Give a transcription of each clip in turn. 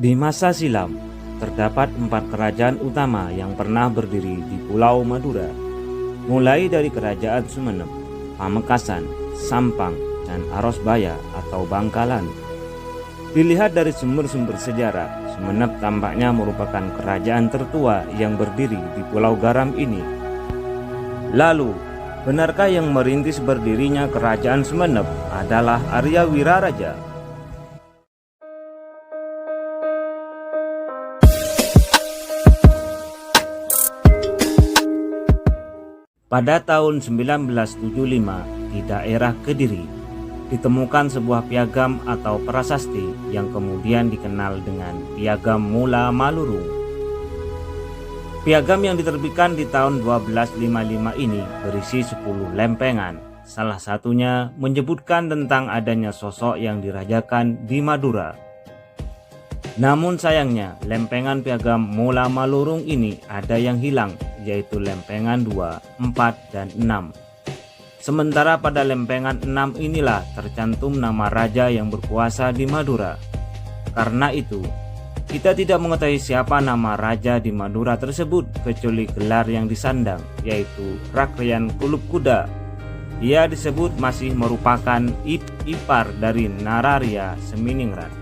Di masa silam, terdapat 4 kerajaan utama yang pernah berdiri di Pulau Madura, mulai dari Kerajaan Sumenep, Pamekasan, Sampang, dan Arosbaya atau Bangkalan. Dilihat dari sumber-sumber sejarah, Sumenep tampaknya merupakan kerajaan tertua yang berdiri di Pulau Garam ini. Lalu, benarkah yang merintis berdirinya Kerajaan Sumenep adalah Arya Wiraraja? Pada tahun 1975 di daerah Kediri ditemukan sebuah piagam atau prasasti yang kemudian dikenal dengan Piagam Mula Malurung. Piagam yang diterbitkan di tahun 1255 ini berisi 10 lempengan. Salah satunya menyebutkan tentang adanya sosok yang dirajakan di Madura. Namun sayangnya lempengan Piagam Mula Malurung ini ada yang hilang, yaitu lempengan 2, 4, dan 6. Sementara pada lempengan 6 inilah tercantum nama raja yang berkuasa di Madura. Karena itu, kita tidak mengetahui siapa nama raja di Madura tersebut kecuali gelar yang disandang, yaitu Rakrian Kulub Kuda. Ia disebut masih merupakan ipar dari Nararia Seminingrat.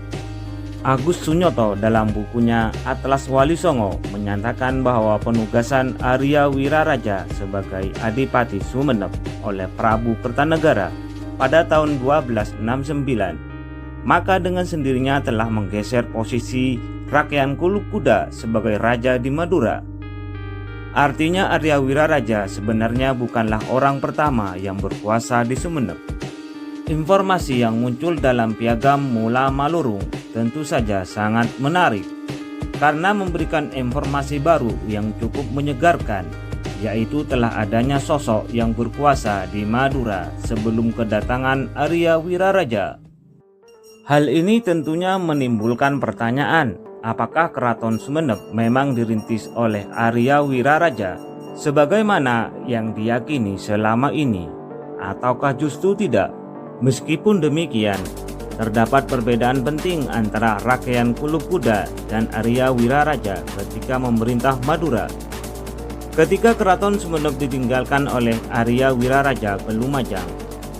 Agus Sunyoto dalam bukunya Atlas Wali Songo menyatakan bahwa penugasan Arya Wiraraja sebagai Adipati Sumenep oleh Prabu Kertanegara pada tahun 1269, maka dengan sendirinya telah menggeser posisi Rakyan Kulub Kuda sebagai raja di Madura. Artinya Arya Wiraraja sebenarnya bukanlah orang pertama yang berkuasa di Sumenep. Informasi yang muncul dalam Piagam Mula Malurung tentu saja sangat menarik karena memberikan informasi baru yang cukup menyegarkan, yaitu telah adanya sosok yang berkuasa di Madura sebelum kedatangan Arya Wiraraja. Hal ini tentunya menimbulkan pertanyaan, apakah Keraton Sumenep memang dirintis oleh Arya Wiraraja sebagaimana yang diyakini selama ini, ataukah justru tidak? Meskipun demikian, terdapat perbedaan penting antara Rakyan Kulub Kuda dan Arya Wiraraja ketika memerintah Madura. Ketika Keraton Sumenep ditinggalkan oleh Arya Wiraraja ke Lumajang,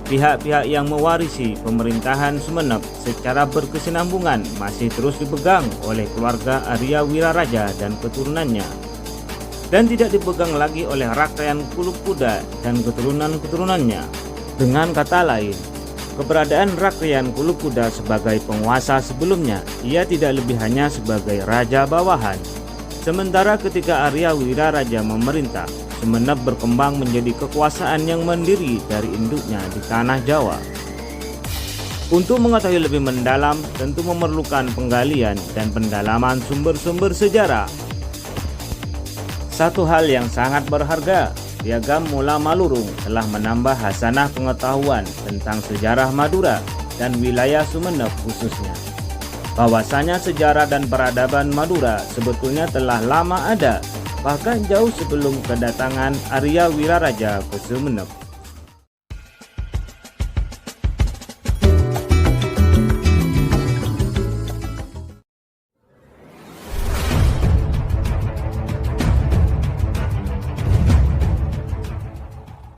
pihak-pihak yang mewarisi pemerintahan Sumenep secara berkesinambungan masih terus dipegang oleh keluarga Arya Wiraraja dan keturunannya, dan tidak dipegang lagi oleh Rakyan Kulub Kuda dan keturunan-keturunannya. Dengan kata lain, keberadaan Rakyan Kulub Kuda sebagai penguasa sebelumnya, ia tidak lebih hanya sebagai raja bawahan. Sementara ketika Arya Wiraraja memerintah, Sumenep berkembang menjadi kekuasaan yang mandiri dari induknya di tanah Jawa. Untuk mengetahui lebih mendalam, tentu memerlukan penggalian dan pendalaman sumber-sumber sejarah. Satu hal yang sangat berharga, Piagam Mula Malurung telah menambah hasanah pengetahuan tentang sejarah Madura dan wilayah Sumenep khususnya. Bahwasanya sejarah dan peradaban Madura sebetulnya telah lama ada, bahkan jauh sebelum kedatangan Arya Wiraraja ke Sumenep.